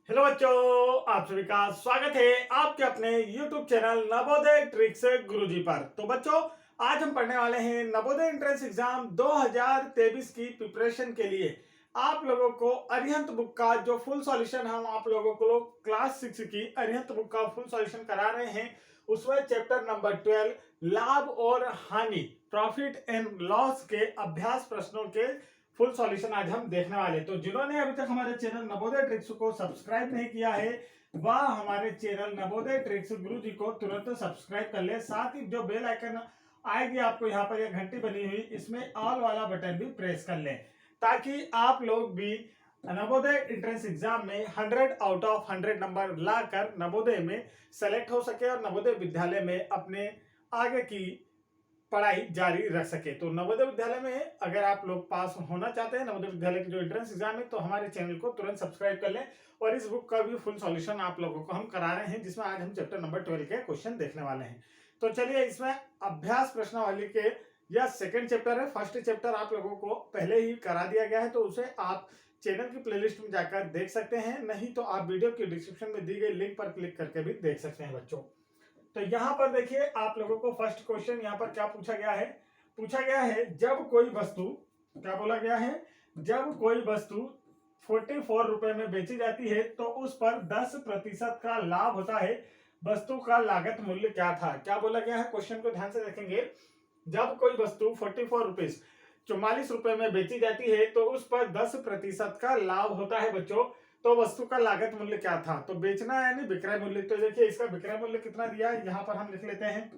Hello बच्चों, आप सभी का स्वागत है आपके अपने YouTube चैनल नवोदय ट्रिक्स गुरुजी पर। तो बच्चों, आज हम पढ़ने वाले हैं नवोदय एंट्रेंस एग्जाम 2023 की प्रिपरेशन के लिए आप लोगों को अरिहंत बुक का जो फुल सॉल्यूशन हम आप लोगों को क्लास 6 की अरिहंत बुक का फुल सॉल्यूशन करा रहे हैं। उसमें चैप्टर नंबर 12 लाभ और हानि, प्रॉफिट एंड लॉस के अभ्यास प्रश्नों के फुल सॉल्यूशन आज हम देखने वाले। तो जिन्होंने अभी तक हमारे चैनल नवोदय ट्रिक्स को सब्सक्राइब नहीं किया है वह हमारे चैनल नवोदय ट्रिक्स गुरु जी को तुरंत सब्सक्राइब कर ले। साथ ही जो बेल आइकन आएगी आपको यहाँ पर, यह घंटी बनी हुई, इसमें ऑल वाला बटन भी प्रेस कर लें ताकि आप लोग भी नवोदय एंट्रेंस एग्जाम में 100 आउट ऑफ 100 नंबर लाकर नवोदय में सेलेक्ट हो सके और नवोदय विद्यालय में अपने आगे की पढ़ाई जारी रख सके। तो नवोदय विद्यालय में अगर आप लोग पास होना चाहते हैं, नवोदय विद्यालय की जो एंट्रेंस एग्जाम है, तो हमारे चैनल को तुरंत सब्सक्राइब कर लें। और इस बुक का भी फुल सॉल्यूशन आप लोगों को हम करा रहे हैं, जिसमें आज हम चैप्टर नंबर 12 के क्वेश्चन देखने वाले हैं। तो चलिए, इसमें अभ्यास प्रश्नावली के यह सेकंड चैप्टर है। फर्स्ट चैप्टर आप लोगों को पहले ही करा दिया गया है, तो उसे आप चैनल की प्लेलिस्ट में जाकर देख सकते हैं, नहीं तो आप वीडियो की डिस्क्रिप्शन में दी गई लिंक पर क्लिक करके भी देख सकते हैं बच्चों। तो यहाँ पर देखिए, आप लोगों को फर्स्ट क्वेश्चन यहाँ पर क्या पूछा गया है। पूछा गया है, जब कोई वस्तु, क्या बोला गया है, जब कोई वस्तु 44 रुपए में बेची जाती है तो उस पर 10% का लाभ होता है। वस्तु का लागत मूल्य क्या था। क्या बोला गया है, क्वेश्चन को ध्यान से देखेंगे। जब कोई वस्तु 44 रुपए में बेची जाती है तो उस पर 10% का लाभ होता है बच्चों। तो वस्तु का लागत मूल्य क्या था। तो बेचना यानी विक्रय मूल्य। तो देखिए, इसका विक्रय मूल्य कितना दिया है, यहाँ पर हम लिख लेते हैं।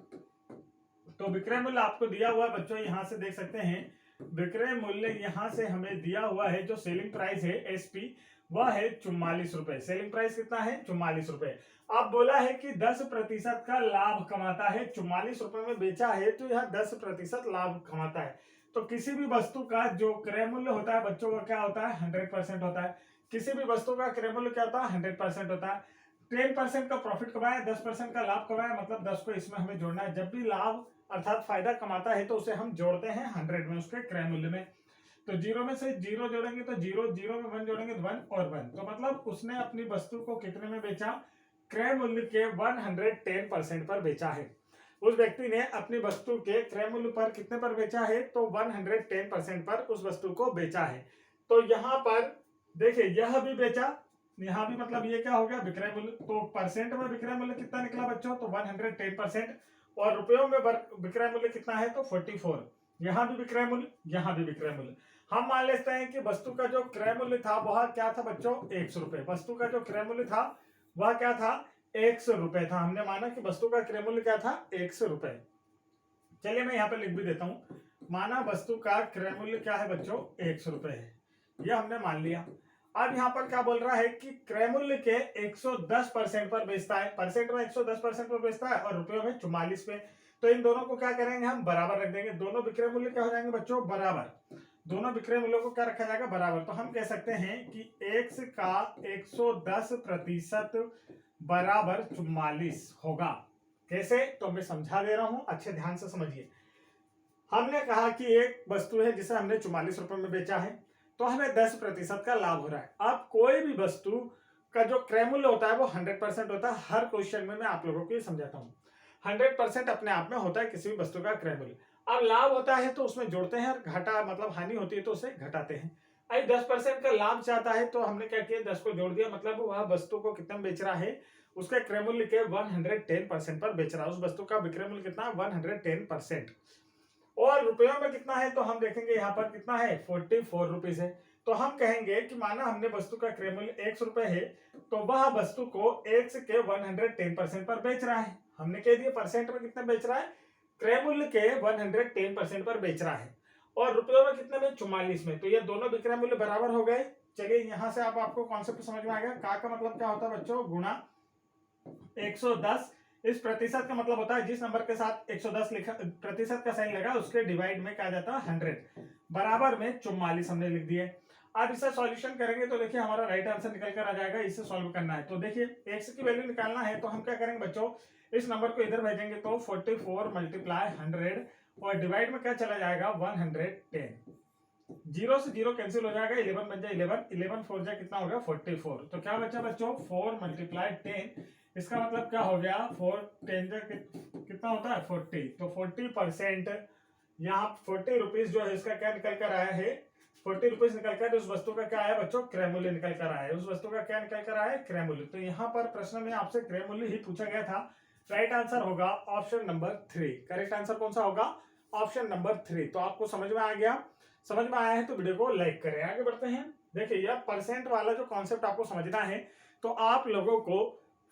तो विक्रय मूल्य आपको दिया हुआ है बच्चों, यहाँ से देख सकते हैं। विक्रय मूल्य यहाँ से हमें दिया हुआ है, जो सेलिंग प्राइस है एसपी, वह है 44 रुपए। सेलिंग प्राइस कितना है, 44 रुपए। अब बोला है कि 10% का लाभ कमाता है। 44 रुपए में बेचा है तो यह 10% लाभ कमाता है। तो किसी भी वस्तु का जो क्रय मूल्य होता है बच्चों का क्या होता है, 100% होता है। किसी भी वस्तु का क्रय मूल्य क्या होता है, 100% होता है। 10% का प्रॉफिट कमाया, 10% का लाभ कमाया, मतलब 10 को इसमें हमें जोड़ना है। जब भी लाभ अर्थात फायदा कमाता है तो उसे हम जोड़ते हैं 100 में, उसके क्रय मूल्य में। तो जीरो में से जीरो जोड़ेंगे तो जीरो, जीरो में 1 जोड़ेंगे तो 1 और 1। तो मतलब उसने अपनी वस्तु को कितने में बेचा, क्रय मूल्य के 110% पर बेचा है। उस व्यक्ति ने अपनी वस्तु के क्रय मूल्य पर कितने पर बेचा है, तो 110% पर उस वस्तु को बेचा है। तो यहाँ पर देखिए, यह भी बेचा, यहाँ भी, मतलब ये क्या हो गया, विक्रय मूल्य। तो परसेंट में विक्रय मूल्य कितना निकला बच्चों, तो 110%। और रुपयों में विक्रय मूल्य कितना है, तो 44। यहाँ भी विक्रय मूल्य, यहाँ भी विक्रय मूल्य। हम मान लेते हैं कि वस्तु का जो क्रय मूल्य था वह क्या था बच्चों, 100 रुपए। वस्तु का जो क्रय मूल्य था वह क्या था, 100 रुपए था। हमने माना कि वस्तु का क्रय मूल्य क्या था, 100 रुपए। चलिए मैं यहाँ पे लिख भी देता हूँ। माना वस्तु का क्रय मूल्य क्या है बच्चों, 100 रुपए है, यह हमने मान लिया। अब यहाँ पर क्या बोल रहा है कि क्रय मूल्य के 110% पर बेचता है। परसेंट में 110% पर बेचता है और रुपयों में 44 पे। तो इन दोनों को क्या करेंगे, हम बराबर रख देंगे। दोनों विक्रय मूल्य क्या हो जाएंगे बच्चों, बराबर। दोनों विक्रय मूल्यों को क्या रखा जाएगा, बराबर। तो हम कह सकते हैं कि x का 110% बराबर 44 होगा। कैसे, तो मैं समझा दे रहा हूं, अच्छे ध्यान से समझिए। हमने कहा कि एक वस्तु है जिसे हमने 44 रुपए में बेचा है, तो हमें 10% का लाभ हो रहा है। अब कोई भी वस्तु का जो क्रय मूल्य होता है वो 100% होता है। हर क्वेश्चन में मैं आप लोगों को ये समझाता हूँ। 100% अपने आप में होता है किसी भी वस्तु का क्रय मूल्य। अब लाभ होता है तो उसमें जोड़ते हैं, और घाटा मतलब हानि होती है तो उसे घटाते हैं। आई 10% का लाभ चाहता है तो हमने क्या किया, 10 को जोड़ दिया, मतलब वह वस्तु को कितना बेच रहा है, उसके क्रय मूल्य के 110% पर बेच रहा है। उस वस्तु का विक्रय मूल्य कितना, 110%। और रुपयों में कितना है, तो हम देखेंगे यहाँ पर कितना है, 44 रुपीज है। तो हम कहेंगे कि माना हमने वस्तु का क्रय मूल्य 100 रुपए है, तो वह वस्तु को 1 के 110% पर बेच रहा है। हमने कह दिया परसेंट में कितना बेच रहा है, क्रय मूल्य के 110% पर बेच रहा है। और रुपयों में कितने में, 44 में। तो ये दोनों विक्रय मूल्य बराबर हो गए। चलिए यहाँ से आपको कॉन्सेप्ट समझ में आ गया। का मतलब क्या होता है बच्चों, गुणा 110। इस प्रतिशत का मतलब होता है जिस नंबर के साथ 110 लिखा, प्रतिशत का साइन लगा, उसके डिवाइड में क्या जाता है, 100। बराबर में 44 हमने लिख दिए। अब इसे सॉल्यूशन करेंगे तो देखिए हमारा राइट आंसर निकल कर आ जाएगा। इसे सॉल्व करना है तो देखिए x की वैल्यू निकालना है, तो हम क्या करेंगे बच्चों, इस नंबर को इधर भेजेंगे तो 44 × 100 और डिवाइड में क्या चला जाएगा, 110। जीरो से जीरो कैंसिल हो जाएगा, 11 बन जाए 11, 11 4 जाए कितना हो गया 44। तो क्या बचा बच्चों 4 मल्टीप्लाई 10, इसका मतलब क्या हो गया 4 10 जा कितना होता है 40। तो 40% यहाँ 40 रुपीज जो है इसका क्या निकल कर आया है, 40 रुपीज निकल कर उस वस्तु का क्या आया बच्चों क्रय मूल्य निकल कर आया है, उस वस्तु का क्या निकल कर आया है क्रय मूल्य। तो यहाँ पर प्रश्न में आपसे क्रय मूल्य ही पूछा गया था। राइट आंसर होगा ऑप्शन नंबर 3। करेक्ट आंसर कौन सा होगा, ऑप्शन नंबर 3। तो आपको समझ में आ गया, समझ में आया है तो वीडियो को लाइक करें। आगे बढ़ते हैं। देखिए यह परसेंट वाला जो कॉन्सेप्ट आपको समझना है तो आप लोगों को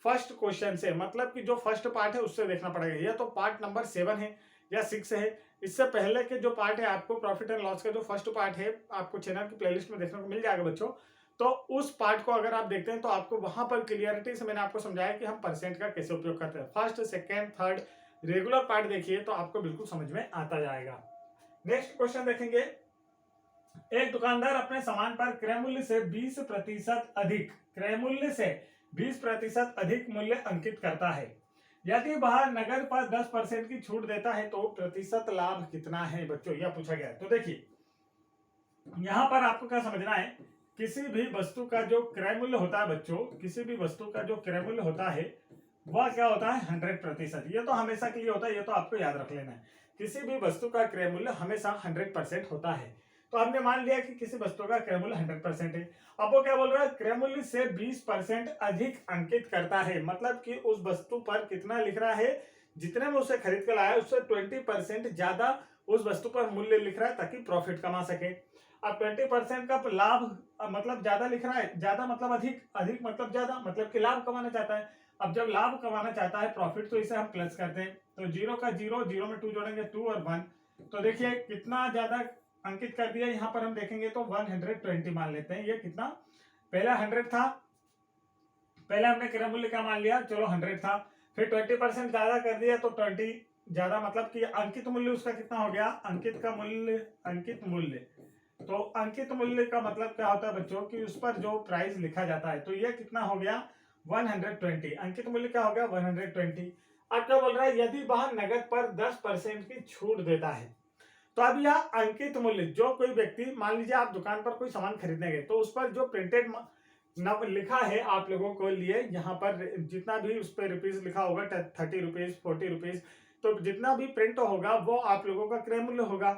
फर्स्ट क्वेश्चन से, मतलब कि जो फर्स्ट पार्ट है उससे देखना पड़ेगा। यह तो पार्ट नंबर 7 है या 6 है। इससे पहले के जो पार्ट है आपको प्रॉफिट एंड लॉस का जो फर्स्ट पार्ट है आपको चैनल की प्लेलिस्ट में देखने को मिल जाएगा बच्चों। तो उस पार्ट को अगर आप देखते हैं तो आपको वहां पर क्लियरिटी से मैंने आपको समझाया कि हम परसेंट का कैसे उपयोग करते हैं। First second third regular part देखिए तो आपको बिल्कुल समझ में आता जाएगा। नेक्स्ट क्वेश्चन देखेंगे। एक दुकानदार अपने सामान पर क्रय मूल्य से 20% अधिक, क्रय मूल्य से 20% अधिक मूल्य अंकित करता है। यदि वह नगद पर 10% की छूट देता है तो प्रतिशत लाभ कितना है बच्चों, यह पूछा गया है। तो देखिए यहां पर आपको क्या समझना है, किसी भी वस्तु का जो क्रय मूल्य होता है बच्चों, किसी भी वस्तु का जो क्रय मूल्य होता है वह क्या होता है 100%। ये तो हमेशा के लिए होता है, ये तो आपको याद रख लेना है। किसी भी वस्तु का क्रय मूल्य हमेशा 100% होता है। तो हमने मान लिया कि किसी वस्तु का क्रय मूल्य 100% है। अब वो क्या बोल रहा है, क्रय मूल्य से 20% अधिक अंकित करता है, मतलब कि उस वस्तु पर कितना लिख रहा है, जितने में उसे खरीद कर लाया उससे 20% ज्यादा उस वस्तु पर मूल्य लिख रहा है ताकि प्रॉफिट कमा सके। अब 20% का लाभ मतलब ज्यादा लिख रहा है, ज्यादा मतलब अधिक, अधिक मतलब ज्यादा, मतलब कि लाभ कमाना चाहता है। अब जब लाभ कमाना चाहता है प्रॉफिट, तो इसे हम प्लस करते हैं। तो जीरो का जीरो, जीरो में 2 जोड़ेंगे 2 और 1। तो देखिए कितना ज्यादा अंकित कर दिया। यहाँ पर हम देखेंगे तो 120 मान लेते हैं। ये कितना, पहला 100 था, पहले हमने क्रय मूल्य क्या मान लिया, चलो 100 था, फिर 20% ज्यादा कर दिया तो 20 ज्यादा, मतलब कि अंकित मूल्य उसका कितना हो गया, अंकित का मूल्य, अंकित मूल्य। तो अंकित मूल्य का मतलब क्या होता है बच्चों कि उस पर जो प्राइस लिखा जाता है। तो ये कितना हो गया 120, अंकित मूल्य क्या हो गया 120। अब क्या बोल रहा है, यदि वह नगद पर 10% की छूट देता है। तो अब यह अंकित मूल्य, जो कोई व्यक्ति, मान लीजिए आप दुकान पर कोई सामान खरीदने गए तो उस पर जो प्रिंटेड नब लिखा है आप लोगों को लिए, यहाँ पर जितना भी उस पर रुपीज लिखा होगा 30 रुपीज 40 रुपीज, तो जितना भी प्रिंट होगा वो आप लोगों का क्रय मूल्य होगा।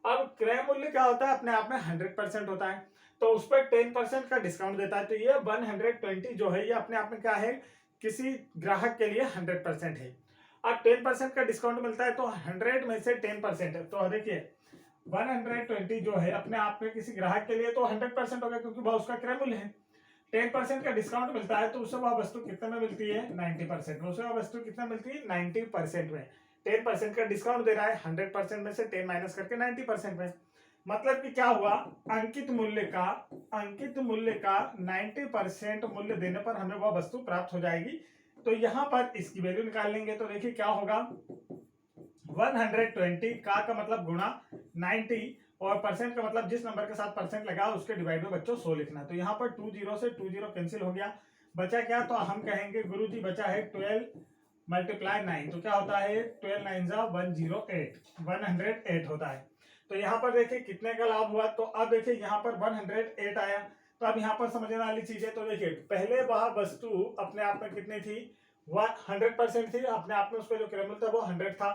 अब क्रय मूल्य क्या होता है, अपने आप में 100% होता है, तो उस पर 10% का डिस्काउंट देता है। तो ये 120 जो है ये अपने आप में क्या है, किसी ग्राहक के लिए 100% है। अब 10% का डिस्काउंट मिलता है तो 100 में से 10% है। तो देखिए 120 जो है अपने आप में किसी ग्राहक के लिए तो 100% होगा क्योंकि वह उसका क्रय मूल्य है। 10% का डिस्काउंट मिलता है तो उसे वह वस्तु कितने में मिलती है 90% में, उसे वह वस्तु कितना मिलती है 90% में। 10% का डिस्काउंट दे रहा है, 100% में से 10 माइनस करके 90% में। मतलब कि क्या हुआ, अंकित मूल्य का, अंकित मूल्य का 90% मूल्य देने पर हमें वह वस्तु प्राप्त हो जाएगी। तो यहां पर इसकी वैल्यू निकाल लेंगे तो देखिए क्या होगा, 120 का मतलब गुणा 90 और परसेंट का मतलब जिस नंबर के साथ परसेंट लगा उसके डिवाइड में बच्चों 100 लिखना। तो यहाँ पर 20 से 20 कैंसिल हो गया, बचा क्या, तो हम कहेंगे गुरुजी बचा है 12 मल्टीप्लाई 9। तो क्या होता है 12 9 जा 108, 108 होता है। तो यहाँ पर देखिए कितने का लाभ हुआ। तो अब देखिए यहाँ पर 108 आया। तो अब यहाँ पर समझने वाली चीज है, तो देखिए पहले वह वस्तु अपने आप में कितनी थी, वह 100% थी, अपने आप में उसका जो क्रय मूल्य था वो 100 था।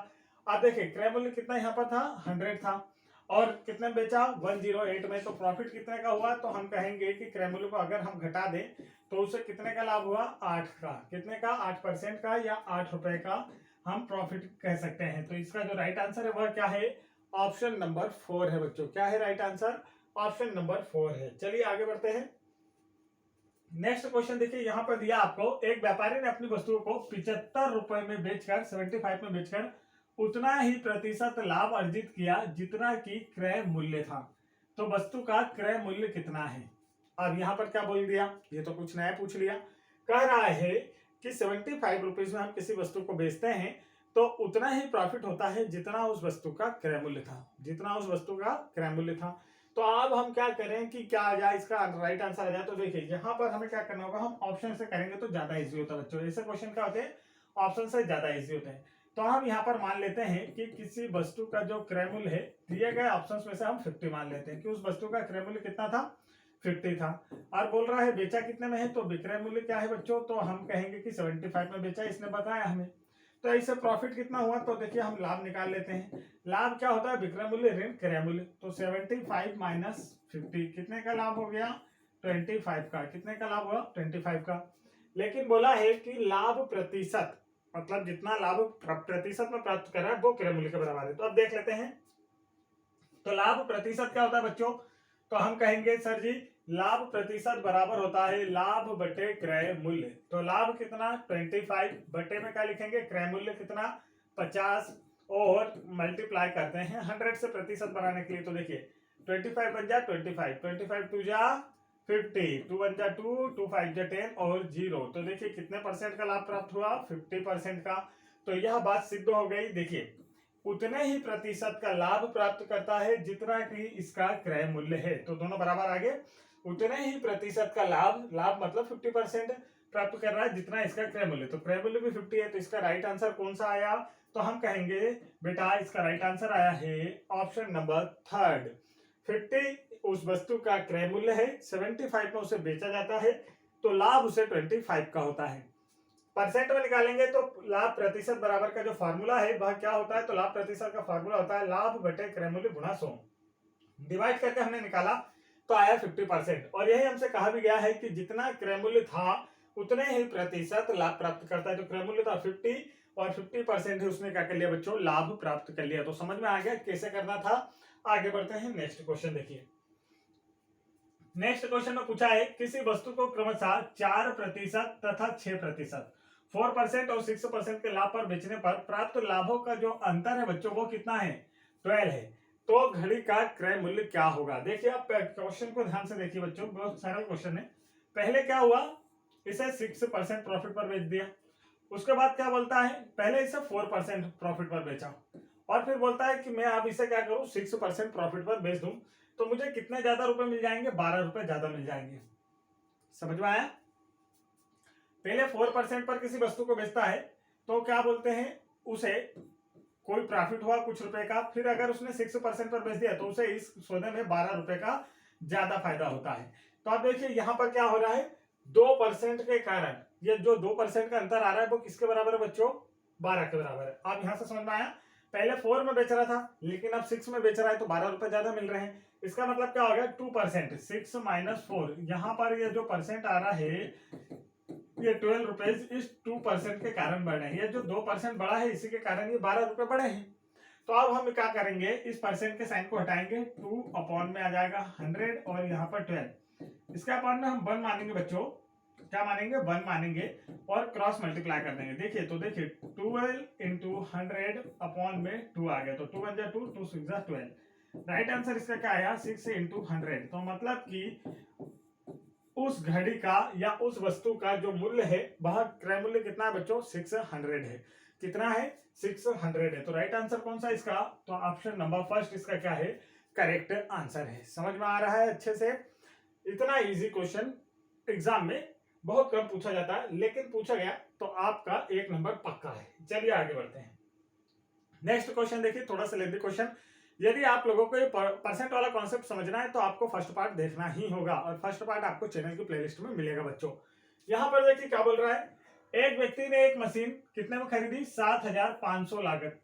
अब देखिए क्रय मूल्य कितना यहाँ पर था 100 था और कितने में बेचा 108 में। तो प्रॉफिट कितने का हुआ, तो हम कहेंगे कि क्रय मूल्य को अगर हम घटा दें तो उससे कितने का लाभ हुआ 8 का, कितने का 8% का या 8 रुपए का हम प्रॉफिट कह सकते हैं। तो इसका जो राइट आंसर है वह क्या है, ऑप्शन नंबर 4 है बच्चों। क्या है राइट आंसर, ऑप्शन नंबर 4 है। चलिए आगे बढ़ते हैं। नेक्स्ट क्वेश्चन देखिए यहाँ पर दिया आपको, एक व्यापारी ने अपनी वस्तुओं को 75 रुपए में बेचकर 75 में बेचकर उतना ही प्रतिशत लाभ अर्जित किया जितना की क्रय मूल्य था। तो वस्तु का क्रय मूल्य कितना है। अब यहाँ पर क्या बोल दिया, ये तो कुछ नया पूछ लिया। कह रहा है कि 75 रुपीज में हम किसी वस्तु को बेचते हैं तो उतना ही प्रॉफिट होता है जितना उस वस्तु का क्रय मूल्य था, जितना उस वस्तु का क्रय मूल्य था। तो अब हम क्या करें कि क्या आ जाए, इसका राइट आंसर आ जाए। तो देखिए यहाँ पर हमें क्या करना होगा, हम ऑप्शन से करेंगे तो ज्यादा इजी होता है बच्चों। ऐसे क्वेश्चन क्या होते हैं ऑप्शन से ज्यादा इजी होते हैं। तो हम यहाँ पर मान लेते हैं कि किसी वस्तु का जो क्रय मूल्य है, दिए गए ऑप्शंस में से हम 50 मान लेते हैं कि उस वस्तु का क्रय मूल्य कितना था, 50 था। और बोल रहा है बेचा कितने में है, तो विक्रय मूल्य क्या है बच्चों, तो हम कहेंगे कि 75 में बेचा, इसने बताया हमें। तो इससे प्रॉफिट कितना हुआ, तो देखिए हम लाभ निकाल लेते हैं। लाभ क्या होता है, विक्रय मूल्य ऋण क्रय मूल्य। तो 75 माइनस 50 कितने का लाभ हो गया, 25 का। कितने का लाभ हुआ, 25 का। लेकिन बोला है कि लाभ प्रतिशत, मतलब जितना लाभ प्रतिशत में प्राप्त कर रहा है वो क्रय मूल्य के बराबर है। तो अब देख लेते हैं, तो लाभ प्रतिशत क्या होता है बच्चों, तो हम कहेंगे सर जी लाभ प्रतिशत बराबर होता है लाभ बटे क्रय मूल्य। तो लाभ कितना 25 बटे में क्या लिखेंगे, क्रय मूल्य कितना 50, और मल्टीप्लाई करते हैं 100 से प्रतिशत बनाने के लिए। तो देखिए 25 बन जा 25, 25 टू जा 50, 2 1 जा 2, 2 5 जा 10 और 0। तो देखिए कितने परसेंट का लाभ प्राप्त हुआ, 50% का। तो यह बात सिद्ध हो गई। देखिए उतने ही प्रतिशत का लाभ प्राप्त करता है जितना कि इसका क्रय मूल्य है। तो दोनों बराबर आ गए। उतने ही प्रतिशत का लाभ, लाभ मतलब 50% प्राप्त कर रहा है जितना इसका क्रय मूल्य। तो क्रय मूल्य भी 50 है। तो इसका राइट आंसर कौन सा आया, तो हम कहेंगे बेटा इसका राइट आंसर आया है ऑप्शन नंबर 3। 50 उस वस्तु का क्रय मूल्य है, 75 में उसे बेचा जाता है, तो लाभ उसे 25 का होता है। परसेंट में निकालेंगे तो लाभ प्रतिशत बराबर का जो फॉर्मूला है वह क्या होता है, तो लाभ प्रतिशत का फॉर्मूला होता है लाभ बटे क्रय मूल्य गुणा 100। डिवाइड करके हमने निकाला तो आया 50%। और यही हमसे कहा भी गया है कि जितना क्रय मूल्य था उतने ही प्रतिशत लाभ प्राप्त करता है। तो क्रय मूल्य था 50 और 50% ही उसने क्या कर लिया बच्चों, लाभ प्राप्त कर लिया। तो समझ में आ गया कैसे करना था। आगे बढ़ते हैं, नेक्स्ट क्वेश्चन देखिए। नेक्स्ट क्वेश्चन में पूछा है किसी वस्तु को क्रमशः 4% तथा 6%, 4% और 6% के लाभ पर बेचने पर प्राप्त लाभों का जो अंतर है बच्चों वो कितना है, 12 है। तो घड़ी का क्रय मूल्य क्या होगा। देखिए आप क्वेश्चन को ध्यान से देखिए बच्चों, बहुत सरल क्वेश्चन है। पहले क्या हुआ, इसे 6% प्रॉफिट पर बेच दिया। उसके बाद क्या बोलता है, पहले इसे 4% प्रॉफिट पर बेचा, और फिर बोलता है कि मैं अब इसे क्या करूं 6% प्रॉफिट पर बेच दूं, तो मुझे कितने ज्यादा रुपए मिल जाएंगे, 12 रुपए ज्यादा मिल जाएंगे। समझ में आया। पहले 4% पर किसी वस्तु को बेचता है तो क्या बोलते हैं, उसे कोई प्रॉफिट हुआ कुछ रुपए का, फिर अगर उसने 6% पर बेच दिया तो उसे इस सौदे में 12 रुपए का ज्यादा फायदा होता है। तो आप देखिए यहाँ पर क्या हो रहा है, 2% के कारण ये जो 2% का अंतर आ रहा है वो किसके बराबर है बच्चों, 12 के बराबर है। आप यहां से समझ में आया। पहले 4 में बेच रहा था लेकिन अब 6 में बेच रहा है तो 12 रुपए ज्यादा मिल रहे हैं। इसका मतलब क्या हो गया, 2%, 6 माइनस 4, यहाँ पर ये जो परसेंट आ रहा है ये 12 रुपीज इस 2% के कारण बढ़े हैं। ये जो 2% बढ़ा है इसी के कारण ये 12 रुपए बढ़े हैं। तो अब हम क्या करेंगे, इस परसेंट के साइन को हटाएंगे, 2 अपॉन में आ जाएगा 100 और यहाँ पर 12। इसके अपॉन में हम 1 मानेंगे बच्चों, क्या मानेंगे 1 मानेंगे, और क्रॉस मल्टीप्लाई कर देंगे। देखिए तो देखिए 12 इंटू 100 अपॉन में 2 आ गया, तो 2 1 जा 2, 2 6 जा 12। राइट आंसर इसका क्या आया, 6 इंटू 100। तो मतलब कि उस घड़ी का या उस वस्तु का जो मूल्य है वह क्रय मूल्य कितना है बच्चों, 600 है। कितना है, 600 है। तो राइट आंसर कौन सा इसका, तो ऑप्शन नंबर फर्स्ट इसका क्या है, करेक्ट आंसर है। समझ में आ रहा है अच्छे से। इतना इजी क्वेश्चन एग्जाम में बहुत कम पूछा जाता है, लेकिन पूछा गया तो आपका 1 नंबर पक्का है। चलिए आगे बढ़ते हैं। नेक्स्ट क्वेश्चन देखिए, थोड़ा सा लेंथी क्वेश्चन। यदि आप लोगों को ये परसेंट वाला कॉन्सेप्ट समझना है तो आपको फर्स्ट पार्ट देखना ही होगा, और फर्स्ट पार्ट आपको चैनल की प्लेलिस्ट में मिलेगा बच्चों। यहाँ पर देखिए क्या बोल रहा है, एक व्यक्ति ने एक मशीन कितने में खरीदी, 7,500 लागत,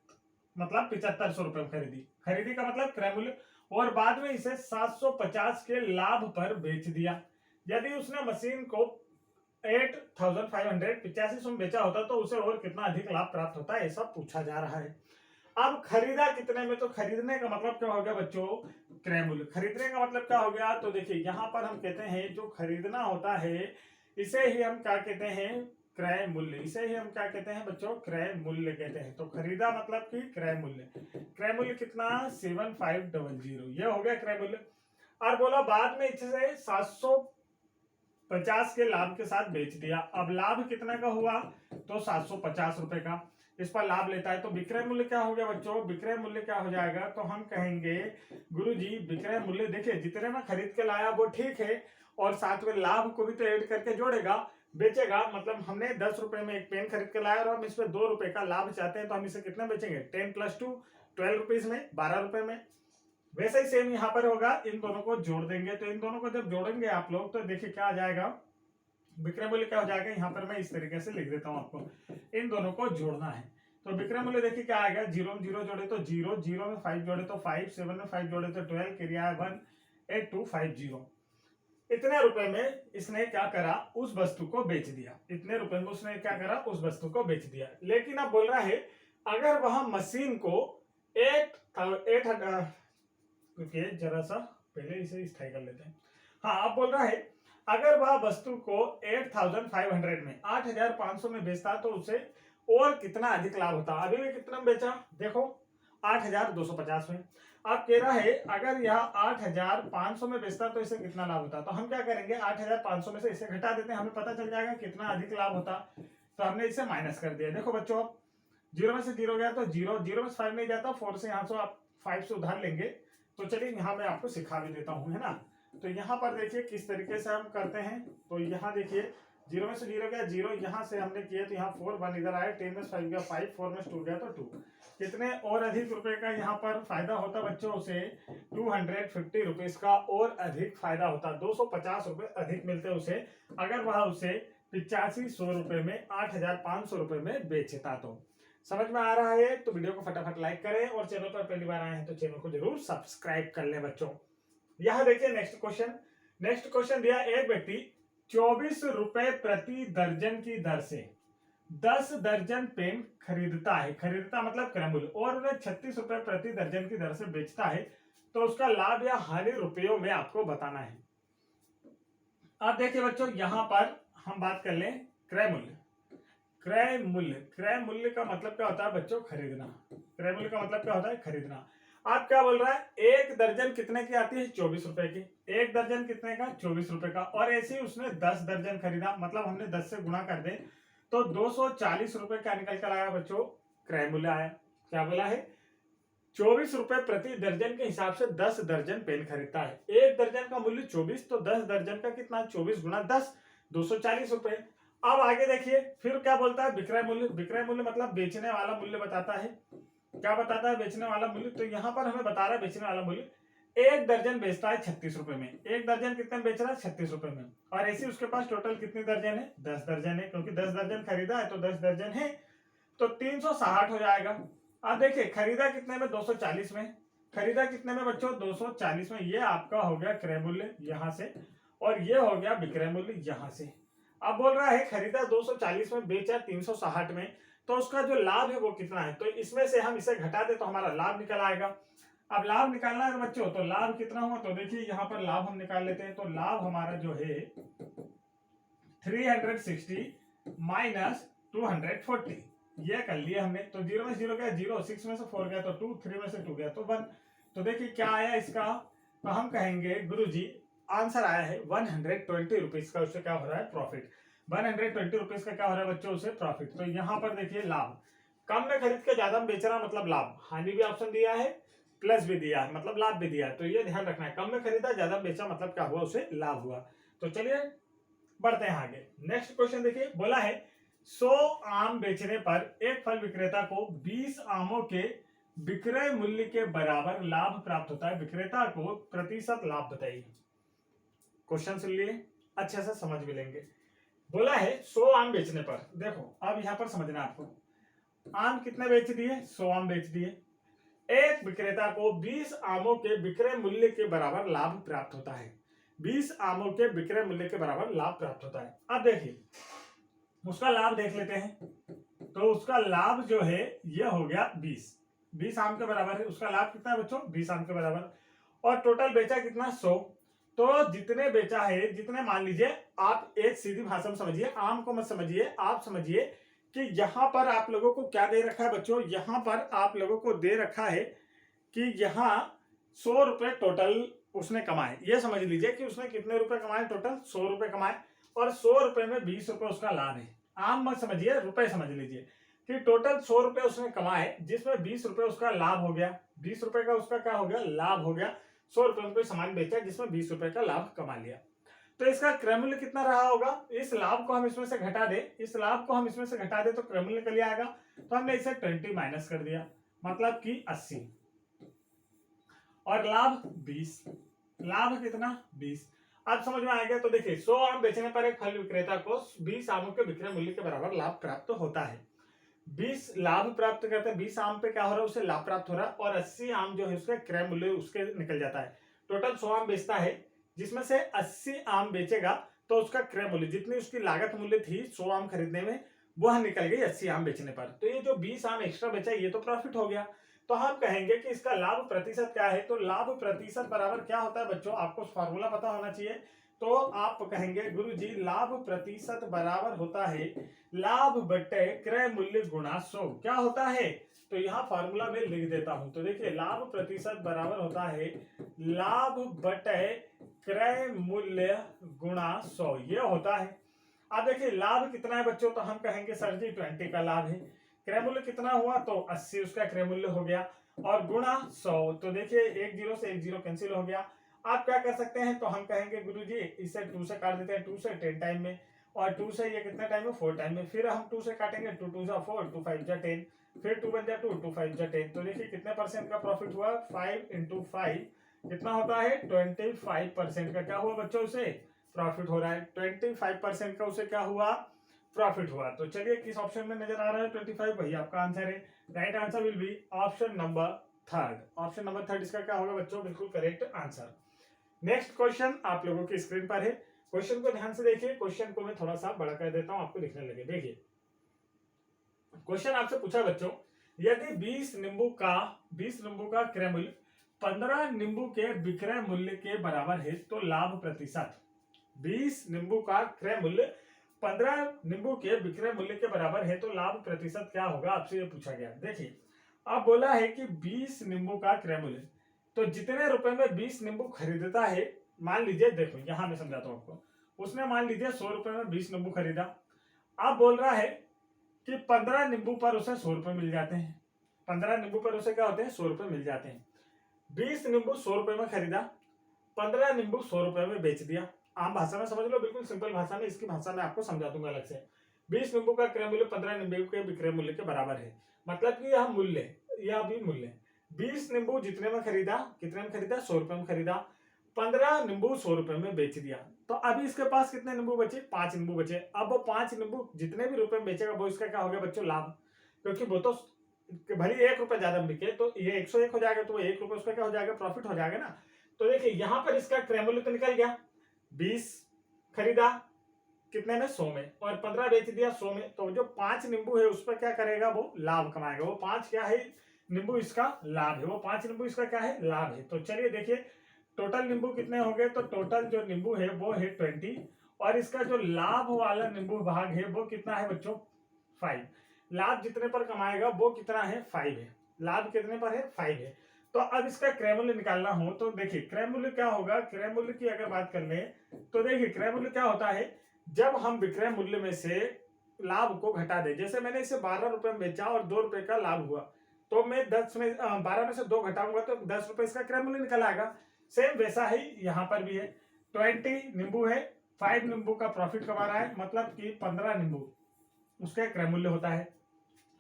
मतलब 7,500 रुपए में खरीदी। खरीदी का मतलब क्रय मूल्य, और बाद में इसे 750 के लाभ पर बेच दिया। यदि उसने मशीन को 8,585 में बेचा होता तो उसे और कितना अधिक लाभ प्राप्त होता है, ऐसा पूछा जा रहा है। अब खरीदा कितने में, तो खरीदने का मतलब क्या हो गया बच्चों, क्रय मूल्य। खरीदने का मतलब क्या हो गया, तो देखिए यहाँ पर हम कहते हैं जो खरीदना होता है इसे ही हम क्या कहते हैं, क्रय मूल्य। इसे ही हम क्या कहते हैं बच्चों, क्रय मूल्य कहते हैं। तो खरीदा मतलब कि क्रय मूल्य। क्रय मूल्य कितना, 7500, ये हो गया क्रय मूल्य। और बोला बाद में इसे 750 के लाभ के साथ बेच दिया। अब लाभ कितना का हुआ, तो 750 रुपए का इस पर लाभ लेता है। तो विक्रय मूल्य क्या हो गया बच्चों, विक्रय मूल्य क्या हो जाएगा, तो हम कहेंगे गुरुजी विक्रय मूल्य, देखिए जितने में खरीद के लाया वो ठीक है, और साथ में लाभ को भी तो ऐड करके जोड़ेगा। बेचेगा, मतलब हमने 10 रुपए में एक पेन खरीद के लाया और हम इसमें 2 रुपए का लाभ चाहते हैं, तो हम इसे कितना बेचेंगे, 10 + 2 12 रुपीज में, 12 रुपए में। वैसे ही सेम यहाँ पर होगा, इन दोनों को जोड़ देंगे। तो इन दोनों को जब जोड़ेंगे आप लोग, तो देखिए क्या आ जाएगा, विक्रय मूल्य क्या हो जाएगा, यहाँ पर मैं इस तरीके से लिख देता हूँ आपको, इन दोनों को जोड़ना है। तो विक्रय मूल्य देखिए क्या आएगा, 0 में 0 जोड़े तो 0, 0 में 5 जोड़े तो 5, 7 में 5 जोड़े तो 12, क्रिया 1 8 2 5 0। इतने रुपए में इसने क्या करा, उस वस्तु को बेच दिया। इतने रुपए में उसने क्या करा, उस वस्तु को बेच दिया। लेकिन अब बोल रहा है अगर वह मशीन को 800, रुकिए जरा सा, पहले इसे स्थायी कर लेते हैं। हाँ, अब बोल रहा है अगर वह वस्तु को 8500 में 8500 में बेचता तो उसे और कितना अधिक लाभ होता। अभी भी कितना में बेचा, देखो 8250 में। अब कह रहा है अगर यह 8500 में बेचता तो इसे कितना लाभ होता। तो हम क्या करेंगे, 8500 में से इसे घटा देते हैं, हमें पता चल जाएगा कितना अधिक लाभ होता। तो हमने इसे माइनस कर दिया। देखो बच्चों, 0 में से 0 गया तो 0, 0 में से 5 नहीं जाता, 4 से यहाँ से आप 5 से उधार लेंगे। तो चलिए यहाँ मैं आपको सिखा भी देता हूँ, है ना। तो यहाँ पर देखिए किस तरीके से हम करते हैं। तो यहाँ देखिए 0 में से 0 गया 0, यहाँ से हमने किया तो यहाँ 4 1 इधर आया, 10 में 5 गया 5, 4 में 2 गया तो 2। कितने और अधिक रुपए का यहाँ पर फायदा होता बच्चों, उसे 250 रुपीज का और अधिक फायदा होता। 250 रुपए अधिक मिलते उसे अगर वह उसे 8500 रुपए में 8500 रुपए में बेचता। तो समझ में आ रहा है तो वीडियो को फटाफट लाइक करें और चैनल पर पहली बार आए हैं तो चैनल को जरूर सब्सक्राइब कर लें बच्चों। यहां देखिए नेक्स्ट क्वेश्चन दिया, एक व्यक्ति 24 रुपए प्रति दर्जन की दर से 10 दर्जन पेन खरीदता है, खरीदता मतलब क्रय मूल्य, और उन्हें 36 रुपए प्रति दर्जन की दर से बेचता है, तो उसका लाभ या हानि रुपयों में आपको बताना है। अब देखिए बच्चों, यहां पर हम बात कर लें क्रय मूल्य। क्रय मूल्य का मतलब क्या होता है बच्चों, खरीदना। क्रय मूल्य का मतलब क्या होता है, खरीदना। आप क्या बोल रहा है, एक दर्जन कितने की आती है, 24 रुपए की। एक दर्जन कितने का, 24 रुपए का। और ऐसे ही उसने 10 दर्जन खरीदा, मतलब हमने 10 से गुणा कर दे तो 240 रुपए का निकल कर आया बच्चों, क्रय मूल्य आया। क्या बोला है, 24 रुपए प्रति दर्जन के हिसाब से 10 दर्जन पेन खरीदता है। एक दर्जन का मूल्य 24, तो 10 दर्जन का कितना, 24 गुना 10, 240 रुपए। अब आगे देखिए फिर क्या बोलता है, विक्रय मूल्य। विक्रय मूल्य मतलब बेचने वाला मूल्य बताता है। क्या बताता है, बेचने वाला मूल्य। तो यहाँ पर हमें बता रहा है बेचने वाला मूल्य, एक दर्जन बेचता है 36 रुपए में। एक दर्जन कितने में बेच रहा है, 36 रुपए में। और ऐसे उसके पास टोटल कितनी दर्जन है, 10 दर्जन है, क्योंकि 10 दर्जन खरीदा है तो 10 दर्जन है, तो 360 हो जाएगा। अब देखिए खरीदा कितने में, 240 में। खरीदा कितने में बच्चों, 240 में। ये आपका हो गया क्रय मूल्य यहाँ से, और ये हो गया विक्रय मूल्य यहाँ से। अब बोल रहा है खरीदा 240 में, बेचा 360 में, तो उसका जो लाभ है वो कितना है। तो इसमें से हम इसे घटा दे तो हमारा लाभ निकल आएगा। अब लाभ निकालना है बच्चों, तो लाभ कितना हुआ, तो देखिए यहाँ पर लाभ हम निकाल लेते हैं। तो लाभ हमारा जो है 360 माइनस 240, ये कर लिया हमने। तो 0 में 0 गया 0, 6 में से 4 गया तो 2, 3 में से 2 गया तो 1। तो देखिए क्या आया इसका, तो हम कहेंगे गुरुजी आंसर आया है 120 रुपीज का। उससे क्या हो रहा है, प्रॉफिट। 120 रुपीज का क्या हो रहा है बच्चों, उसे प्रॉफिट। तो यहाँ पर देखिए लाभ, कम में खरीद के ज्यादा में बेच रहा मतलब लाभ। हानि भी ऑप्शन दिया है, प्लस भी दिया है, मतलब लाभ भी दिया है। तो ये ध्यान रखना है, कम में खरीदा ज्यादा में बेचा मतलब क्या हुआ, उसे लाभ हुआ। तो चलिए बढ़ते हैं आगे। नेक्स्ट क्वेश्चन देखिए, बोला है 100 आम बेचने पर एक फल विक्रेता को 20 आमों के विक्रय मूल्य के बराबर लाभ प्राप्त होता है। विक्रेता को प्रतिशत लाभ बताइए। क्वेश्चन सुन लिए, अच्छे से समझ भी लेंगे। बोला है 100 आम बेचने पर, देखो अब यहां पर समझना आपको, आम कितने बेच दिए, 100 आम बेच दिए। एक विक्रेता को 20 आमों के विक्रय मूल्य के बराबर लाभ प्राप्त होता है। 20 आमों के विक्रय मूल्य के बराबर लाभ प्राप्त होता है। अब देखिए उसका लाभ देख लेते हैं। तो उसका लाभ जो है ये हो गया 20 आम के बराबर है। उसका लाभ कितना है बच्चों, 20 आम के बराबर। और टोटल बेचा कितना, 100। तो जितने बेचा है, जितने मान लीजिए, आप एक सीधी भाषा में समझिए, आम को मत समझिए, आप समझिए कि यहां पर आप लोगों को क्या दे रखा है बच्चों, यहां पर आप लोगों को दे रखा है कि यहां 100 रुपए टोटल उसने कमाए। ये समझ लीजिए कि उसने कितने रुपए कमाए, टोटल 100 रुपए कमाए, और 100 रुपए में 20 रुपए उसका लाभ है। आम मत समझिए, रुपए समझ लीजिए कि टोटल 100 रुपए उसने कमाए, जिसमें 20 रुपए उसका लाभ हो गया। 20 रुपए का उसका क्या हो गया, लाभ हो गया। 100 रुपए में कोई सामान बेचा जिसमें 20 रुपए का लाभ कमा लिया। तो इसका क्रय मूल्य कितना रहा होगा, इस लाभ को हम इसमें से घटा दे, इस लाभ को हम इसमें से घटा दे तो क्रय मूल्य के लिए आएगा, तो हमने इसे 20 माइनस कर दिया, मतलब कि 80, और लाभ 20, लाभ कितना 20। अब समझ में आ गया। तो देखिए 100 आम बेचने पर एक फल विक्रेता को 20 आमों के विक्रय मूल्य के बराबर लाभ प्राप्त होता है। 20 लाभ प्राप्त करते हैं, 20 आम पे क्या हो रहा है, उसे लाभ प्राप्त हो रहा है, और 80 आम जो है उसका क्रय मूल्य उसके निकल जाता है। टोटल 100 आम बेचता है, जिसमें से 80 आम बेचेगा, तो उसका क्रय मूल्य जितनी उसकी लागत मूल्य थी 100 आम खरीदने में, वह निकल गई 80 आम बेचने पर। तो ये जो 20 आम एक्स्ट्रा बेचा ये तो प्रॉफिट हो गया। तो हम कहेंगे कि इसका लाभ प्रतिशत क्या है, तो लाभ प्रतिशत बराबर क्या होता है बच्चों, आपको फॉर्मूला पता होना चाहिए। तो आप कहेंगे गुरुजी लाभ प्रतिशत बराबर होता है लाभ बटे क्रय मूल्य गुणा 100। क्या होता है, तो यहाँ फॉर्मूला में लिख देता हूं। तो देखिए लाभ प्रतिशत बराबर होता है लाभ बटे क्रय मूल्य गुणा 100, ये होता है। अब देखिए लाभ कितना है बच्चों, तो हम कहेंगे सर जी 20 का लाभ है। क्रय मूल्य कितना हुआ, तो 80 उसका क्रय मूल्य हो गया, और गुणा 100, तो देखिए 1 0 से 1 0 कैंसिल हो गया। आप क्या कर सकते हैं, तो हम कहेंगे गुरुजी इसे 2 से काट देते हैं, 2 से 10 टाइम में, और 2 से ये कितने टाइम में 4 टाइम में, फिर हम 2 से काटेंगे, 2 2 जा 4, 2 5 जा 10, फिर 2 1 जा 2, 2 5 जा 10। तो देखिए कितने परसेंट का प्रॉफिट हुआ, 5 × 5 कितना होता है 25% का क्या हुआ बच्चों, उसे प्रॉफिट हो रहा है। 25% का उसे क्या हुआ, प्रॉफिट हुआ। तो चलिए किस ऑप्शन में नजर आ रहा है 25, वही आपका आंसर है। Right answer will be option number 3। Option number 3 इसका क्या होगा बच्चों, बिल्कुल करेक्ट आंसर। नेक्स्ट क्वेश्चन आप लोगों की स्क्रीन पर है, क्वेश्चन को ध्यान से देखिए। क्वेश्चन को मैं थोड़ा सा बड़ा कर देता हूं, आपको दिखने लगे। देखिए क्वेश्चन आपसे पूछा बच्चों, यदि 20 नींबू का क्रय मूल्य 15 नींबू के विक्रय मूल्य के बराबर है, तो लाभ प्रतिशत। 20 नींबू का क्रय मूल्य 15 नींबू के विक्रय मूल्य के बराबर है, तो लाभ प्रतिशत क्या होगा, आपसे ये पूछा गया। देखिए अब बोला है कि 20 नींबू का क्रय मूल्य, तो जितने रुपए में 20 नींबू खरीदता है, मान लीजिए देखो यहां मैं समझाता हूं आपको, उसने मान लीजिए 100 रुपए में 20 नींबू खरीदा। अब बोल रहा है कि 15 नींबू पर उसे 100 रुपए मिल जाते हैं। 15 नींबू पर उसे क्या होते हैं, 100 रुपए मिल जाते हैं। 20 नींबू 100 रुपए में खरीदा, 15 नींबू 100 रुपए में बेच दिया। आम भाषा में समझ लो, बिल्कुल सिंपल भाषा में, इसकी भाषा में आपको समझा दूंगा अलग से। 20 नींबू का क्रय मूल्य 15 नींबू के विक्रय मूल्य के बराबर है, मतलब कि यह मूल्य, यह भी मूल्य। 20 नींबू जितने में खरीदा, कितने में खरीदा, 100 रुपए में खरीदा, 15 नींबू 100 रुपए में बेच दिया। तो अभी इसके पास कितने नींबू बचे, 5 नींबू बचे। अब वो 5 नींबू जितने भी रुपए में बेचेगा वो इसका क्या हो गया बच्चों, लाभ। क्योंकि वो तो भले 1 रुपए ज्यादा बिके, तो ये 101 हो जाएगा, तो वो 1 रुपए उसका क्या हो जाएगा, प्रॉफिट हो जाएगा ना। तो देखिए यहां पर इसका क्रय मूल्य तो निकल गया, 20 खरीदा कितने में, 100 में, और 15 बेच दिया 100 में। तो जो 5 नींबू है उस पर क्या करेगा, वो लाभ कमाएगा। वो 5 क्या है, नींबू इसका लाभ है, वो 5 नींबू इसका क्या है, लाभ है। तो चलिए देखिए टोटल नींबू कितने हो गए, तो टोटल जो नींबू है वो है 20, और इसका जो लाभ वाला नींबू भाग है वो कितना है बच्चों, 5। लाभ जितने पर कमाएगा वो कितना है, 5 है। लाभ कितने पर है, 5 है। तो अब इसका क्रय मूल्य निकालना हो तो देखिए क्रय मूल्य क्या होगा, क्रय मूल्य की अगर बात कर ले तो देखिए क्रय मूल्य क्या होता है, जब हम विक्रय मूल्य में से लाभ को घटा दे। जैसे मैंने इसे 12 रुपए में बेचा और 2 रुपए का लाभ हुआ, तो मैं 12 में से 2 घटाऊंगा तो 10 रुपए इसका क्रय मूल्य निकल आएगा। सेम वैसा ही यहाँ पर भी है। 20 नींबू है, 5 नींबू का प्रॉफिट कमा रहा है, मतलब कि 15 नींबू उसका क्रय मूल्य होता है।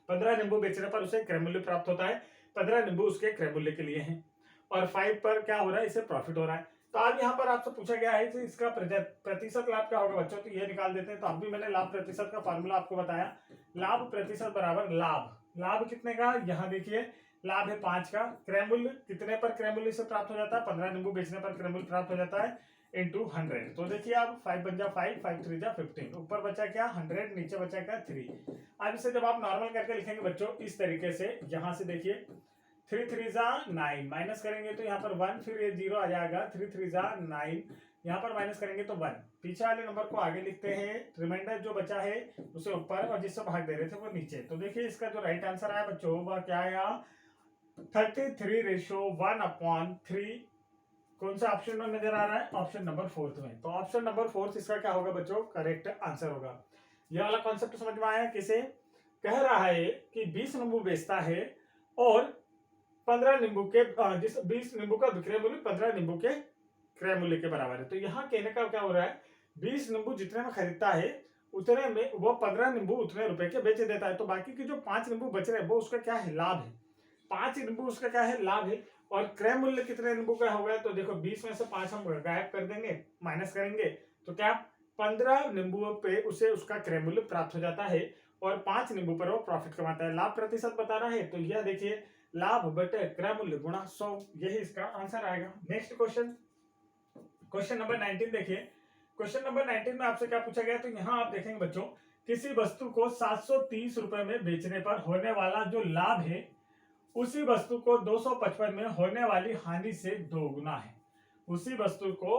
15 नींबू बेचने पर उसे क्रय मूल्य प्राप्त होता है, 15 नींबू उसके क्रय मूल्य के लिए हैं, और 5 पर क्या हो रहा है, इसे प्रॉफिट हो रहा है। तो आज यहाँ पर आपसे पूछा गया है कि इसका प्रतिशत लाभ क्या होगा बच्चों, तो ये निकाल देते हैं। तो अभी मैंने लाभ प्रतिशत का फार्मूला आपको बताया, लाभ प्रतिशत बराबर लाभ। लाभ कितने का, यहाँ देखिए लाभ है 5 का, क्रय मूल्य कितने पर क्रय मूल्य से प्राप्त हो जाता है, 15 नींबू बेचने पर क्रय मूल्य प्राप्त हो जाता है, इंटू 100। तो देखिए आप 5 बन जा 5, 5 3 जा 15, ऊपर बचा क्या 100, नीचे बचा क्या 3। अब इसे जब आप नॉर्मल करके लिखेंगे बच्चों इस तरीके से, यहाँ से देखिए 3 3 जा 9, माइनस करेंगे तो यहाँ पर 1, फिर ये 0 आ जाएगा, 3 3 जा 9, यहाँ पर माइनस करेंगे तो 1। पीछे वाले नंबर को आगे लिखते हैं, रिमाइंडर जो बचा है उसे ऊपर, और जिससे भाग दे रहे थे वो नीचे। तो देखिए इसका जो राइट आंसर आया बच्चों वह क्या आया, 33/1/3। कौन सा ऑप्शन में नजर आ रहा है, ऑप्शन नंबर 4 में। तो ऑप्शन नंबर 4 इसका क्या होगा बच्चों, करेक्ट आंसर होगा। यह वाला कॉन्सेप्ट समझ में आया। किसे कह रहा है कि 20 नींबू बेचता है और 15 नींबू के 20 नींबू का विक्रय मूल्य 15 नींबू के क्रय मूल्य के बराबर है। तो यहाँ कहने का क्या हो रहा है 20 नींबू जितने में खरीदता है उतने में वो 15 नींबू उतने रुपए के बेच देता है। तो बाकी के जो 5 नींबू बच रहे हैं वो उसका क्या है, लाभ है। 5 नींबू उसका क्या है, लाभ है। और क्रय मूल्य कितने नींबू का होगा, तो देखो 20 में से 5 हम गायब कर देंगे, माइनस करेंगे, तो क्या 15 नींबुओं पे उसे उसका क्रय मूल्य प्राप्त हो जाता है और 5 नींबू पर वो प्रॉफिट कमाता है। लाभ प्रतिशत बताना है तो यह देखिए लाभ बटे क्रय मूल्य गुणा 100, यही इसका आंसर आएगा। नेक्स्ट क्वेश्चन, क्वेश्चन नंबर 19 देखिए। क्वेश्चन नंबर 19 में आपसे क्या पूछा गया, तो यहाँ आप देखेंगे बच्चों, किसी वस्तु को 730 रुपए में बेचने पर होने वाला जो लाभ है उसी वस्तु को 255 में होने वाली हानि से दोगुना है। उसी वस्तु को,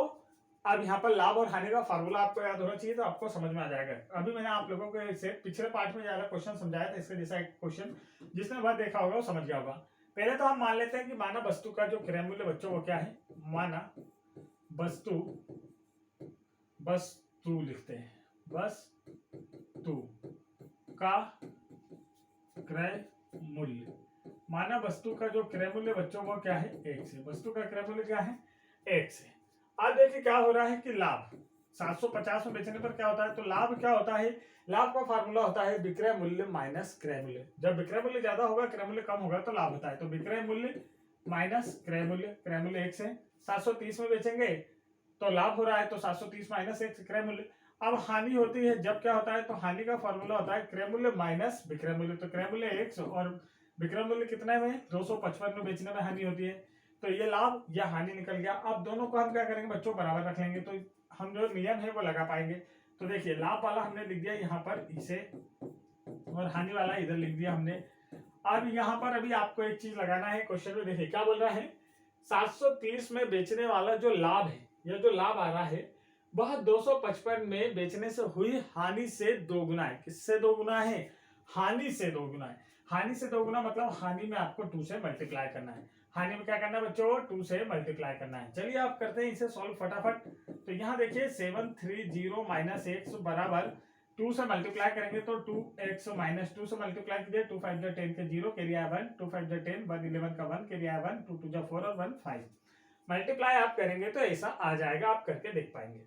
अब यहाँ पर लाभ और हानि का फार्मूला आपको याद होना चाहिए तो आपको समझ में आ जाएगा। अभी मैंने आप लोगों को इसे पिछले पार्ट में ज्यादा क्वेश्चन समझाया था, इसके जैसा एक क्वेश्चन जिसने वह देखा होगा वो समझ गया होगा। पहले तो हम मान लेते हैं कि माना वस्तु का जो क्रय मूल्य बच्चों वो क्या है, माना वस्तु लिखते हैं, वस्तु का क्रय मूल्य, माना वस्तु का जो क्रय मूल्य बच्चों वो क्या है, 1 से, वस्तु का क्रय मूल्य क्या है, 1 से। अब देखिए क्या हो रहा है कि लाभ 750 में बेचने पर क्या होता है, तो लाभ क्या होता है, लाभ का फार्मूला होता है विक्रय मूल्य माइनस क्रय मूल्य। जब विक्रय मूल्य ज्यादा होगा क्रय मूल्य कम होगा तो लाभ होता है। तो विक्रय मूल्य माइनस क्रय मूल्य 1 से 730 में बेचेंगे तो लाभ हो रहा है, तो 730 माइनस 1 क्रय मूल्य। अब हानि होती है जब क्या होता है, तो हानि का फार्मूला होता है क्रय मूल्य माइनस विक्रय मूल्य। तो क्रय मूल्य 100 और विक्रय मूल्य कितने में, 255 में बेचने में हानि होती है, तो ये लाभ या हानि निकल गया। अब दोनों को हम क्या करेंगे बच्चों, बराबर रख लेंगे तो हम जो नियम है वो लगा पाएंगे। तो देखिए लाभ वाला हमने लिख दिया यहाँ पर इसे और हानि वाला इधर लिख दिया हमने। अब यहाँ पर अभी आपको एक चीज लगाना है क्वेश्चन में, देखिए क्या बोल रहा है, 730 में बेचने वाला जो लाभ है, यह जो लाभ आ रहा है वह 255 में बेचने से हुई हानि से दोगुना है। किससे दोगुना है, हानि से दोगुना है। हानि से दोगुना मतलब हानि में आपको 2 से मल्टीप्लाई करना है। हानि में क्या करना है बच्चों, 2 से मल्टीप्लाई करना है। चलिए आप करते हैं इसे सॉल्व फटाफट। तो यहाँ देखिए 730 माइनस 1 बराबर 2 से मल्टीप्लाई करेंगे तो 2x माइनस 2 से मल्टीप्लाई कीजिए, 2 5 10 के 0 कैरी आया 1, 2 5 10 1 11 का 1 कैरी आया 1, 2 2 4 और 1 5। मल्टीप्लाई आप करेंगे तो ऐसा आ जाएगा, आप करके देख पाएंगे।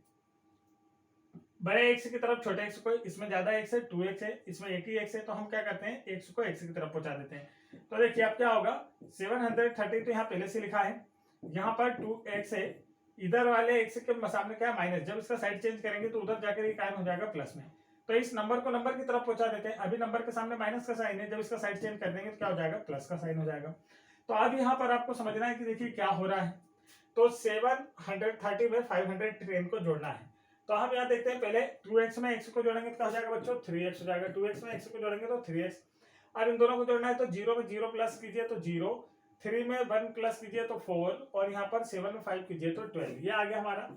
बड़े एक्स की तरफ छोटे एक्स को, इसमें ज्यादा एक्स है 2x है, इसमें एक ही एक्स है, तो हम क्या करते हैं एक्स को एक्स की तरफ पहुंचा देते हैं। तो देखिए अब क्या होगा, 730 तो यहाँ पहले से लिखा है, यहाँ पर 2x है, इधर वाले एक्स के सामने क्या है माइनस, जब इसका साइड चेंज करेंगे तो उधर जाकर ये कायम हो जाएगा प्लस में। तो इस नंबर को नंबर की तरफ पहुंचा देते हैं। अभी नंबर के सामने माइनस का साइन है, जब इसका साइड चेंज कर देंगे तो क्या हो जाएगा, प्लस का साइन हो जाएगा। तो अब यहाँ पर आपको समझना है कि देखिए क्या हो रहा है। तो 730 में 510 को जोड़ना है। तो हम यहाँ देखते हैं पहले 2x में x को जोड़ेंगे तो क्या हो जाएगा बच्चों, 3x हो जाएगा। 2x में x को जोड़ेंगे तो 3x। अब इन दोनों को जोड़ना है तो 0 में 0 प्लस कीजिए तो 0, 3 में 1 प्लस कीजिए तो 4 और यहाँ पर 7 में 5 कीजिए तो 12। ये आ गया हमारा।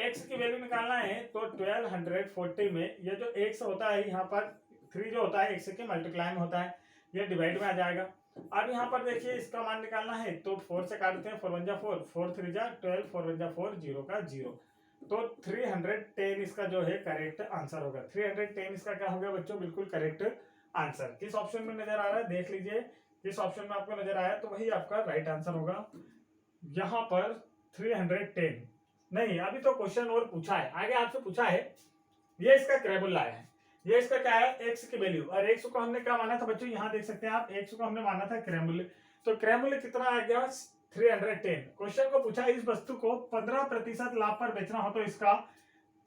x की वैल्यू निकालना है तो 1240 में ये जो x होता है यहाँ पर 3 जो होता है x के मल्टीप्लाई में होता है, ये डिवाइड में आ जाएगा। अब यहाँ पर देखिए इसका मान निकालना है तो 4 से काटते हैं, 4 1 जा 4, 4 3 जा 12, 4 1 जा 4, 0 का 0। तो 310 इसका जो है करेक्ट आंसर होगा। 310 इसका क्या हो गया बच्चों, बिल्कुल करेक्ट आंसर। किस ऑप्शन में नजर आ रहा है देख लीजिए, जिस ऑप्शन में आपको नजर आया तो वही आपका राइट आंसर होगा। यहाँ पर 310 नहीं, अभी तो क्वेश्चन और पूछा है, आगे आपसे पूछा है, ये इसका क्रय मूल्य आया है, ये इसका क्या है एक्स की वैल्यू, और एक्स को हमने क्या माना था बच्चों, यहाँ देख सकते हैं आप, एक्स को हमने माना था क्रय मूल्य। तो क्रय मूल्य कितना आ गया 310। क्वेश्चन को पूछा इस वस्तु को 15% लाभ पर बेचना हो तो इसका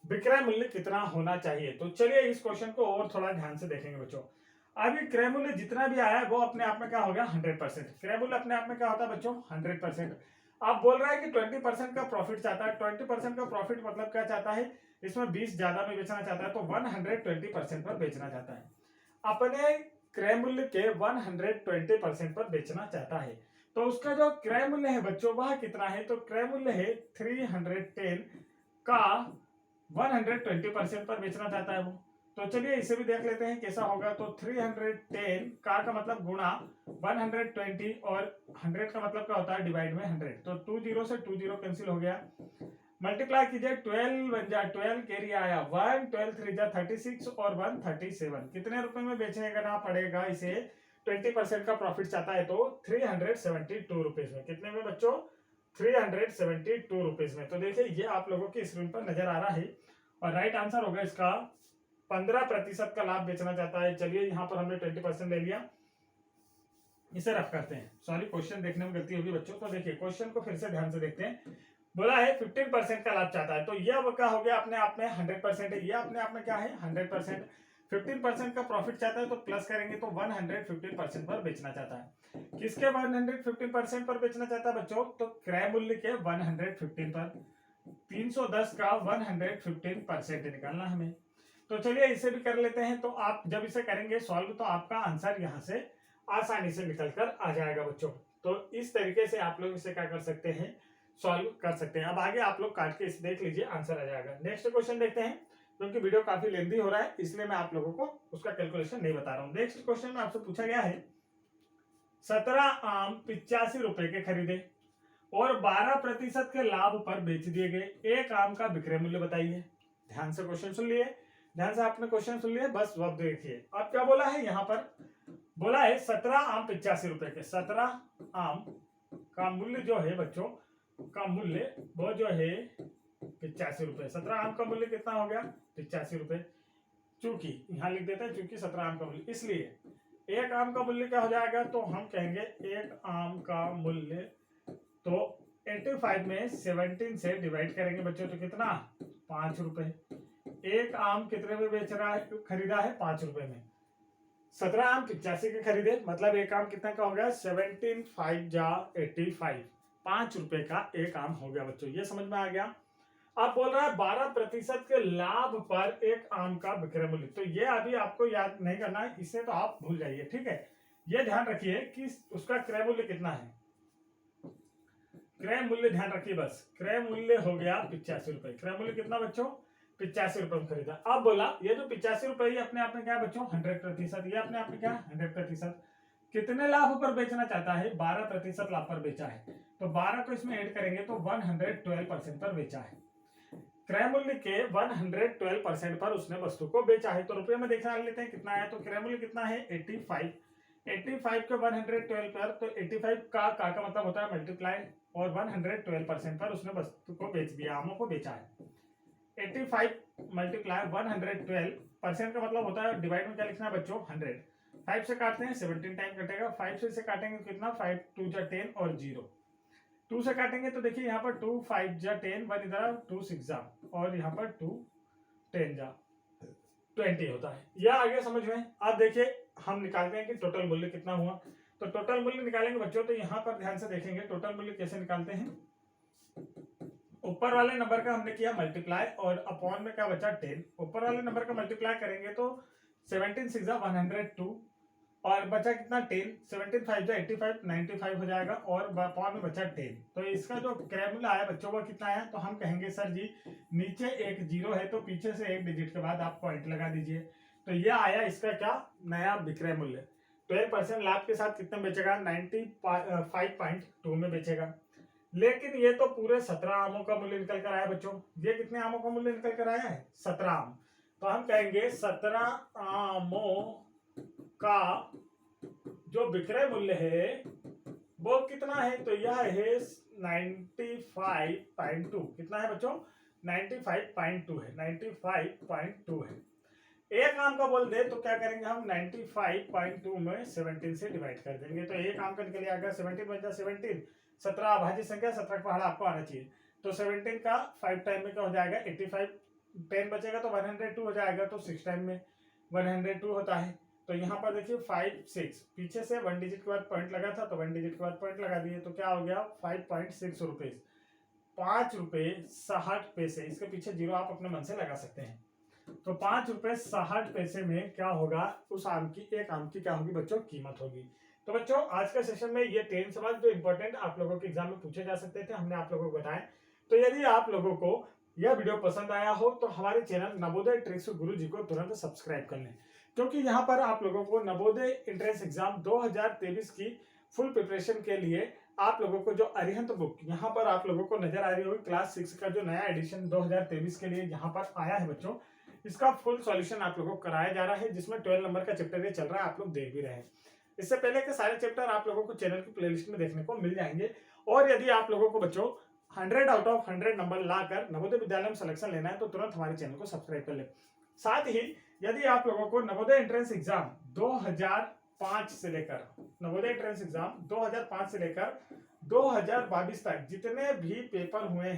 विक्रय मूल्य कितना होना चाहिए। तो चलिए इस क्वेश्चन को और थोड़ा ध्यान से देखेंगे बच्चों। अभी क्रय मूल्य जितना भी आया है वो अपने आप में क्या हो गया 100%। क्रय मूल्य अपने आप में क्या होता है बच्चों 100%। आप बोल रहा है कि 20% का प्रॉफिट चाहता है। 20% का प्रॉफिट मतलब क्या चाहता है, इसमें 20 ज्यादा में बेचना चाहता है तो 120% पर बेचना चाहता है। अपने क्रय मूल्य के 120% पर बेचना चाहता है। तो उसका जो क्रय मूल्य है बच्चों वह कितना है, तो क्रय मूल्य है 310 का 120% पर बेचना चाहता है वो। तो चलिए इसे भी देख लेते हैं कैसा होगा। तो 310 का मतलब गुणा 120 और 100 का मतलब क्या होता है डिवाइड में 100। तो 2 0 से 2 0 कैंसिल हो गया, मल्टीप्लाई कीजिए 12 बन जा 12 कैरी आया 1, 12 3 जा 36 और 1 37। कितने रुपए में बेचना पड़ेगा इसे, 20% का प्रॉफिट चाहता है तो 372 रुपीज में। कितने में बच्चों 372 रुपीज में। तो देखिए ये आप लोगों की स्क्रीन पर नजर आ रहा है और राइट आंसर होगा इसका 15% का लाभ बेचना चाहता है। चलिए यहाँ पर हमने 20% ले लिया, इसे रफ करते हैं। सॉरी, क्वेश्चन देखने में गलती होगी बच्चों। तो देखिए क्वेश्चन को फिर से ध्यान से देखते हैं। बोला है 15% का लाभ चाहता है, तो ये अब क्या हो गया, अपने आप में 100% है। ये अपने आप में क्या है, 100%। 15% का प्रॉफिट चाहता है तो प्लस करेंगे तो 115% पर बेचना चाहता है। किसके 115% पर बेचना चाहता है बच्चों, तो क्रय मूल्य के 115 पर। 310 का 115% निकालना हमें। तो चलिए इसे भी कर लेते हैं। तो आप जब इसे करेंगे सॉल्व तो आपका आंसर यहाँ से आसानी से निकल कर आ जाएगा बच्चों। तो इस तरीके से आप लोग इसे क्या कर सकते हैं, सॉल्व कर सकते हैं। अब आगे आप लोग काट के इसे देख लीजिए, आंसर आ जाएगा। नेक्स्ट क्वेश्चन देखते हैं, क्योंकि वीडियो काफी लेंथी हो रहा है इसलिए मैं आप लोगों को उसका कैलकुलेशन नहीं बता रहा हूँ। नेक्स्ट क्वेश्चन में आपसे पूछा गया है 17 आम 85 रुपए के खरीदे और 12% के लाभ पर बेच दिए गए, एक आम का विक्रय मूल्य बताइए। ध्यान से क्वेश्चन सुन लिए, ध्यान से आपने क्वेश्चन सुन लिए, बस अब देखिए अब क्या बोला है। यहाँ पर बोला है 17 आम 85 रुपए के। 17 आम का मूल्य जो है बच्चों, का मूल्य वो जो है 85 रुपए। 17 आम का मूल्य कितना हो गया, 85 रुपए। चूंकि यहाँ लिख देते हैं चूंकि 17 आम का मूल्य, इसलिए एक आम का मूल्य क्या हो जाएगा, तो हम कहेंगे एक आम का मूल्य, तो 85 में 17 से डिवाइड करेंगे बच्चों, तो कितना, 5 रुपए। एक आम कितने में बेच रहा है, खरीदा है 5 रुपए में। 17 आम 85 के खरीदे, मतलब एक आम कितना का हो गया, 17 5 जा 85, 5 रुपए का एक आम हो गया बच्चों। ये समझ में आ गया। आप बोल रहा है 12% के लाभ पर एक आम का विक्रय मूल्य, तो ये अभी आपको याद नहीं करना है, इसे तो आप भूल जाइए, ठीक है। ये ध्यान रखिए कि उसका क्रय मूल्य कितना है, क्रय मूल्य ध्यान रखिए बस। क्रय मूल्य हो गया 85 रुपए। क्रय मूल्य कितना बच्चों, 85 रुपए में खरीदा। अब बोला ये जो 85 रुपए ये अपने आप में क्या बच्चों, 100%। ये अपने आप में क्या, 100%। कितने लाभ पर बेचना चाहता है, 12% लाभ पर बेचा है, तो 12 को इसमें ऐड करेंगे तो 112% पर बेचा है। क्रय मूल्य के 112% पर उसने वस्तु को बेचा है। तो रुपये में देखना लेते हैं कितना है, तो क्रय मूल्य कितना है, 85। 85 के 112 पर, तो 85 का मतलब होता है मल्टीप्लाई, और 112% पर उसने वस्तु को बेच दिया, आमों को बेचा है। 85 मल्टीप्लाई 112% का मतलब होता है, डिवाइड में क्या लिखना है बच्चों, 100। 5 से काटते हैं 17 टाइम कटेगा, 5 से काटेंगे तो कितना, 5 2 जा 10 और 0। 2 से काटेंगे तो देखिए यहाँ पर 2 5 जा 10, 1 इधर 2 6 जा, और यहाँ पर 2 10 जा 20 होता है। यह आ गया समझ में। अब देखिए हम निकालते हैं कि टोटल मूल्य कितना हुआ। तो टोटल मूल्य निकालेंगे बच्चों, तो यहाँ पर ध्यान से देखेंगे टोटल मूल्य कैसे निकालते हैं। ऊपर वाले नंबर का हमने किया मल्टीप्लाई, और अपॉन में क्या बचा, 10। ऊपर वाले नंबर का मल्टीप्लाई करेंगे तो 17 6 जा 102, और बचा कितना, 10। 17 5 जा 85, 95 हो जाएगा, और अपॉन में बचा 10। तो इसका जो क्रय मूल्य आया बच्चों वो कितना आया, तो हम कहेंगे सर जी नीचे एक जीरो है तो पीछे से एक डिजिट के बाद आप पॉइंट लगा दीजिए। तो ये आया इसका क्या, नया विक्रय मूल्य। 12% लाभ के साथ कितने बेचेगा, 95.2 में बेचेगा। लेकिन ये तो पूरे 17 आमों का मूल्य निकल कर आया बच्चों। ये कितने आमों का मूल्य निकल कर आया है, 17 आम। तो हम कहेंगे 17 आमों का जो विक्रय मूल्य है वो कितना है, तो यह है 95.2। कितना है बच्चों, 95.2 है, 95.2 है। एक आम का बोल दे तो क्या करेंगे हम, 95.2 में 17 से डिवाइड कर देंगे, तो एक आम का निकल आएगा 17 बचा 17। 17 अभाज्य संख्या, 17 का पहाड़ा आपको आना चाहिए, तो 17 का 5 टाइम में क्या हो जाएगा, 85। 10 बचेगा तो 102 हो जाएगा, तो 6 टाइम में 102 होता है। तो यहाँ पर देखिए 5 6, पीछे से 1 डिजिट के बाद पॉइंट लगा था तो 1 डिजिट के बाद पॉइंट लगा दिए, तो क्या हो गया 5.6 रुपए, 5 रुपए 60 पैसे। इसके पीछे जीरो आप अपने मन से लगा सकते हैं। तो 5 रुपए 60 पैसे में क्या होगा, उस आम की, एक आम की क्या होगी बच्चों, कीमत होगी। तो बच्चों आज के सेशन में ये 10 सवाल जो इंपॉर्टेंट आप लोगों के एग्जाम में पूछे जा सकते थे हमने आप लोगों को बताए। तो यदि आप लोगों को यह वीडियो पसंद आया हो तो हमारे चैनल नवोदय ट्रिक्स गुरुजी को तुरंत सब्सक्राइब कर लें, क्योंकि यहाँ पर आप लोगों को नवोदय एंट्रेंस एग्जाम 2023 की फुल प्रिपरेशन के लिए आप लोगों को जो अरिहंत बुक यहाँ पर आप लोगों को नजर आ रही होगी, क्लास 6 का जो नया एडिशन 2023 के लिए यहाँ पर आया है बच्चों, इसका फुल सॉल्यूशन आप लोगों को कराया जा रहा है, जिसमें 12 नंबर का चैप्टर ये चल रहा है, आप लोग देख भी रहे हैं। इससे पहले के सारे चैप्टर आप लोगों को चैनल की प्लेलिस्ट में देखने को मिल जाएंगे। और यदि आप लोगों को बच्चों 100 आउट ऑफ 100 नंबर लाकर नवोदय विद्यालय में सिलेक्शन लेना है तो तुरंत हमारे चैनल को सब्सक्राइब कर ले। साथ ही यदि आप लोगों को नवोदय एंट्रेंस एग्जाम 2005 से लेकर नवोदय एंट्रेंस एग्जाम 2005 से लेकर 2022 तक जितने भी पेपर हुए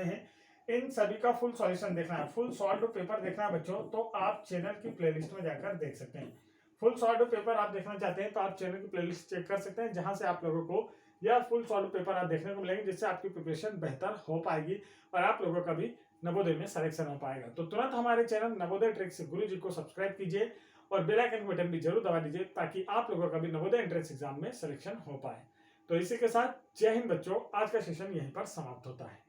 हैं इन सभी का फुल सॉल्यूशन देखना है, फुल सॉल्व पेपर देखना है बच्चों, तो आप चैनल की प्लेलिस्ट में जाकर देख सकते हैं। फुल सॉल्व पेपर आप देखना चाहते हैं तो आप चैनल की प्लेलिस्ट चेक कर सकते हैं, जहां से आप लोगों को यह फुल सॉल्व पेपर आप देखने को मिलेंगे, जिससे आपकी प्रिपरेशन बेहतर हो पाएगी और आप लोगों का भी नवोदय में सिलेक्शन हो पाएगा। तो तुरंत हमारे चैनल नवोदय ट्रिक्स गुरुजी को सब्सक्राइब कीजिए और बेल आइकन बटन भी जरूर दबा दीजिए, ताकि आप लोगों का भी नवोदय एंट्रेंस एग्जाम में सिलेक्शन हो पाए। तो इसी के साथ जय हिंद बच्चों, आज का सेशन यहीं पर समाप्त होता है।